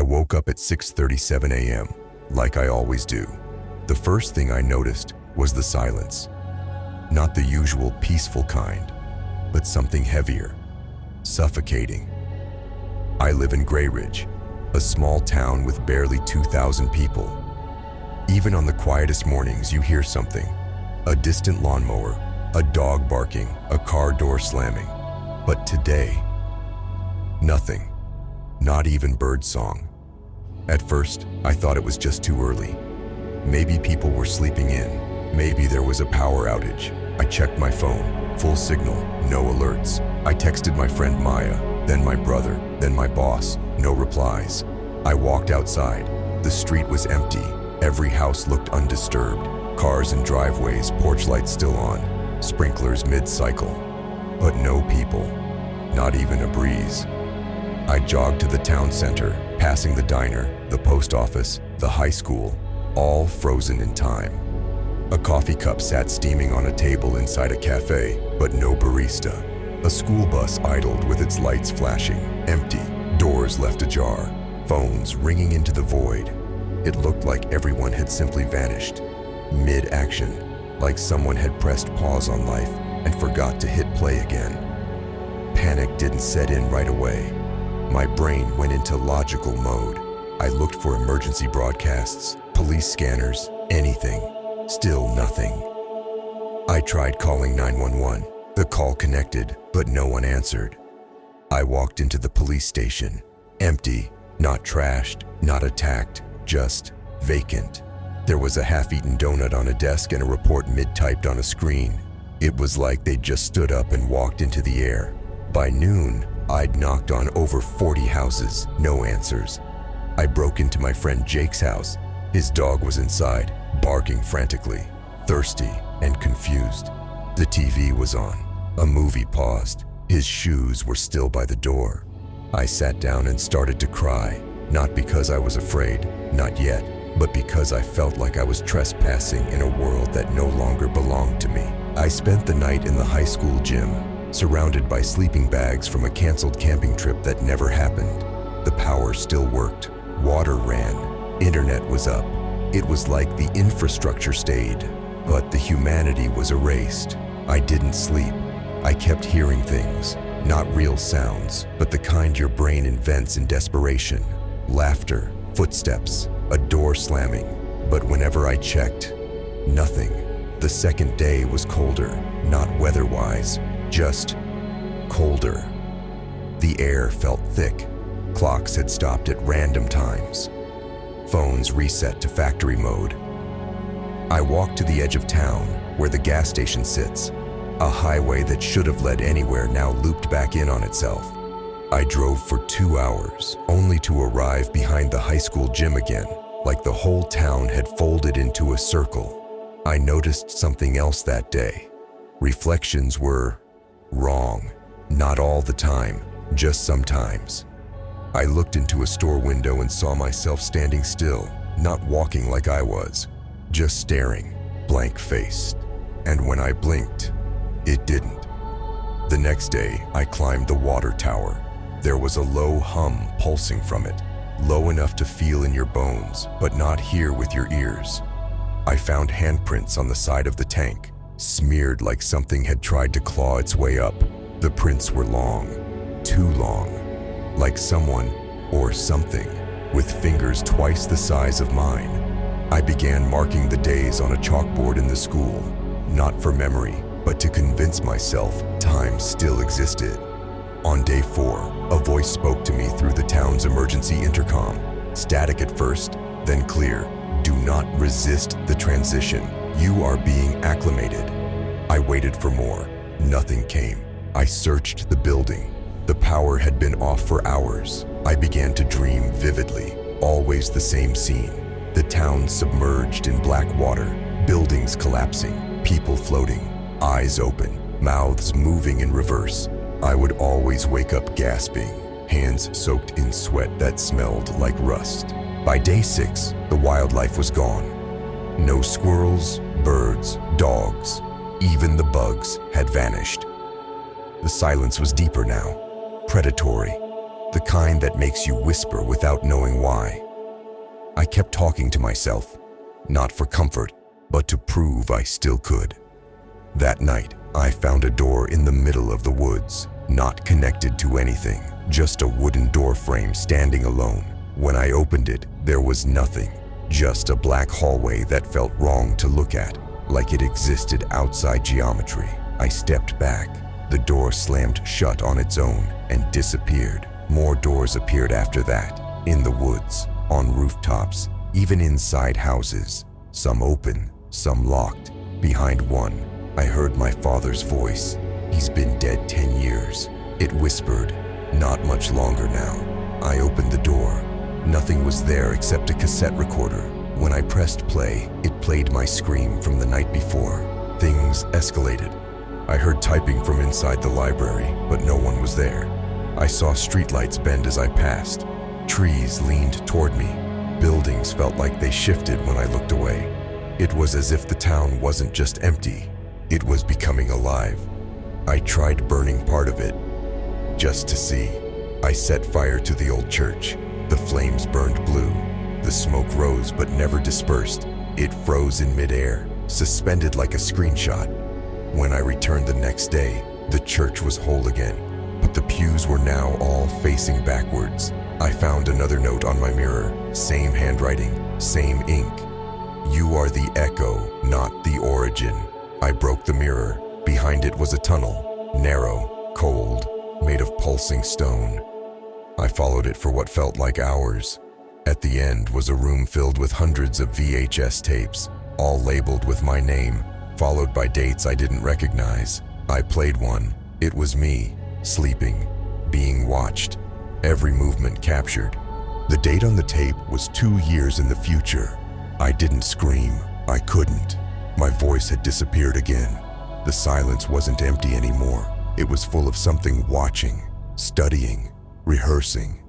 woke up at 6:37 a.m., like I always do. The first thing I noticed was the silence. Not the usual peaceful kind, but something heavier, suffocating. I live in Grayridge, a small town with barely 2,000 people. Even on the quietest mornings, you hear something. A distant lawnmower, a dog barking, a car door slamming. But today, nothing. Not even birdsong. At first, I thought it was just too early. Maybe people were sleeping in. Maybe there was a power outage. I checked my phone, full signal, no alerts. I texted my friend Maya, then my brother, then my boss, no replies. I walked outside. The street was empty. Every house looked undisturbed. Cars and driveways, porch lights still on, sprinklers mid-cycle. But no people, not even a breeze. I jogged to the town center, passing the diner, the post office, the high school, all frozen in time. A coffee cup sat steaming on a table inside a cafe, but no barista. A school bus idled with its lights flashing, empty, doors left ajar, phones ringing into the void. It looked like everyone had simply vanished, mid-action, like someone had pressed pause on life and forgot to hit play again. Panic didn't set in right away. My brain went into logical mode. I looked for emergency broadcasts, police scanners, anything. Still nothing. I tried calling 911. The call connected, but no one answered. I walked into the police station. Empty, not trashed, not attacked, just vacant. There was a half-eaten donut on a desk and a report mid-typed on a screen. It was like they'd just stood up and walked into the air. By noon, I'd knocked on over 40 houses, no answers. I broke into my friend Jake's house. His dog was inside, barking frantically, thirsty and confused. The TV was on. A movie paused. His shoes were still by the door. I sat down and started to cry, not because I was afraid, not yet, but because I felt like I was trespassing in a world that no longer belonged to me. I spent the night in the high school gym, surrounded by sleeping bags from a canceled camping trip that never happened. The power still worked. Water ran. Internet was up. It was like the infrastructure stayed, but the humanity was erased. I didn't sleep. I kept hearing things, not real sounds, but the kind your brain invents in desperation. Laughter, footsteps, a door slamming. But whenever I checked, nothing. The second day was colder, not weather-wise, just colder. The air felt thick. Clocks had stopped at random times. Phones reset to factory mode. I walked to the edge of town, where the gas station sits. A highway that should have led anywhere now looped back in on itself. I drove for 2 hours, only to arrive behind the high school gym again, like the whole town had folded into a circle. I noticed something else that day. Reflections were wrong. Not all the time, just sometimes. I looked into a store window and saw myself standing still, not walking like I was, just staring, blank-faced. And when I blinked, it didn't. The next day, I climbed the water tower. There was a low hum pulsing from it, low enough to feel in your bones, but not hear with your ears. I found handprints on the side of the tank, smeared like something had tried to claw its way up. The prints were long, too long, like someone or something with fingers twice the size of mine. I began marking the days on a chalkboard in the school, not for memory, but to convince myself time still existed. On day 4, a voice spoke to me through the town's emergency intercom. Static at first, then clear. Do not resist the transition. You are being acclimated. I waited for more. Nothing came. I searched the building. The power had been off for hours. I began to dream vividly, always the same scene. The town submerged in black water, buildings collapsing, people floating, eyes open, mouths moving in reverse. I would always wake up gasping, hands soaked in sweat that smelled like rust. By day 6, the wildlife was gone. No squirrels, birds, dogs, even the bugs had vanished. The silence was deeper now, predatory, the kind that makes you whisper without knowing why. I kept talking to myself, not for comfort, but to prove I still could. That night, I found a door in the middle of the woods, not connected to anything, just a wooden door frame standing alone. When I opened it, there was nothing, just a black hallway that felt wrong to look at, like it existed outside geometry. I stepped back. The door slammed shut on its own and disappeared. More doors appeared after that, in the woods, on rooftops, even inside houses. Some open, some locked. Behind one, I heard my father's voice. He's been dead 10 years. It whispered, not much longer now. I opened the door. Nothing was there except a cassette recorder. When I pressed play, it played my scream from the night before. Things escalated. I heard typing from inside the library, but no one was there. I saw streetlights bend as I passed. Trees leaned toward me. Buildings felt like they shifted when I looked away. It was as if the town wasn't just empty, it was becoming alive. I tried burning part of it, just to see. I set fire to the old church. The flames burned blue. The smoke rose but never dispersed. It froze in midair, suspended like a screenshot. When I returned the next day, the church was whole again, but the pews were now all facing backwards. I found another note on my mirror, same handwriting, same ink. You are the echo, not the origin. I broke the mirror. Behind it was a tunnel, narrow, cold, made of pulsing stone. I followed it for what felt like hours. At the end was a room filled with hundreds of VHS tapes, all labeled with my name, followed by dates I didn't recognize. I played one. It was me, sleeping, being watched, every movement captured. The date on the tape was 2 years in the future. I didn't scream. I couldn't. My voice had disappeared again. The silence wasn't empty anymore. It was full of something watching, studying, rehearsing.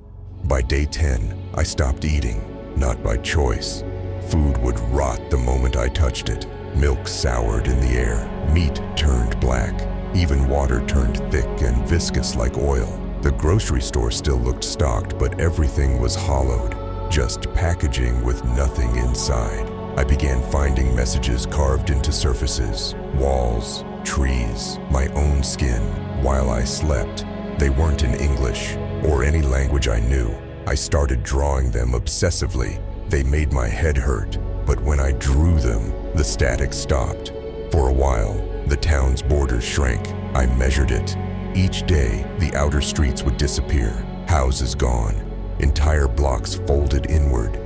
By day 10, I stopped eating, not by choice. Food would rot the moment I touched it. Milk soured in the air. Meat turned black. Even water turned thick and viscous like oil. The grocery store still looked stocked, but everything was hollowed, just packaging with nothing inside. I began finding messages carved into surfaces, walls, trees, my own skin, while I slept. They weren't in English or any language I knew. I started drawing them obsessively. They made my head hurt, but when I drew them, the static stopped. For a while, the town's borders shrank. I measured it. Each day, the outer streets would disappear, houses gone, entire blocks folded inward,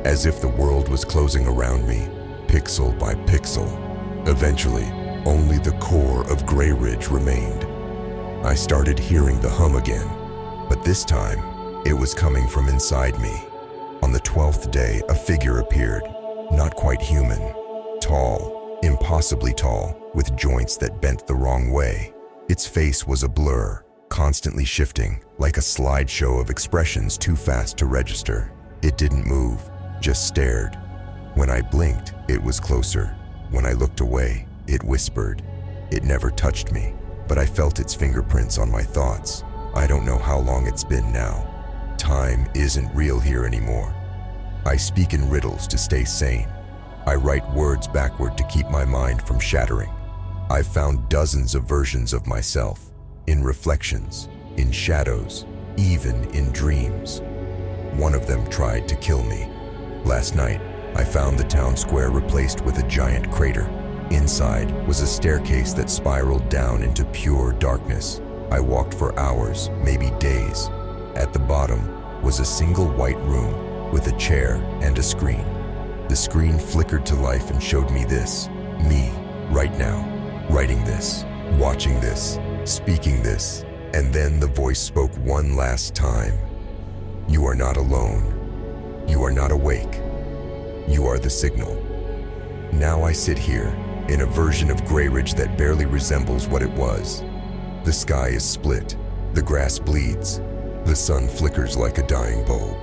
as if the world was closing around me, pixel by pixel. Eventually, only the core of Grayridge remained. I started hearing the hum again, but this time, it was coming from inside me. On the 12th day, a figure appeared, not quite human, tall, impossibly tall, with joints that bent the wrong way. Its face was a blur, constantly shifting, like a slideshow of expressions too fast to register. It didn't move, just stared. When I blinked, it was closer. When I looked away, it whispered. It never touched me, but I felt its fingerprints on my thoughts. I don't know how long it's been now. Time isn't real here anymore. I speak in riddles to stay sane. I write words backward to keep my mind from shattering. I've found dozens of versions of myself, in reflections, in shadows, even in dreams. One of them tried to kill me. Last night, I found the town square replaced with a giant crater. Inside was a staircase that spiraled down into pure darkness. I walked for hours, maybe days. At the bottom was a single white room with a chair and a screen. The screen flickered to life and showed me this, me, right now. Writing this, watching this, speaking this, and then the voice spoke one last time. You are not alone. You are not awake. You are the signal. Now I sit here, in a version of Grayridge that barely resembles what it was. The sky is split, the grass bleeds, the sun flickers like a dying bulb.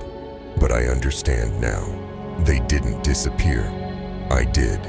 But I understand now. They didn't disappear. I did.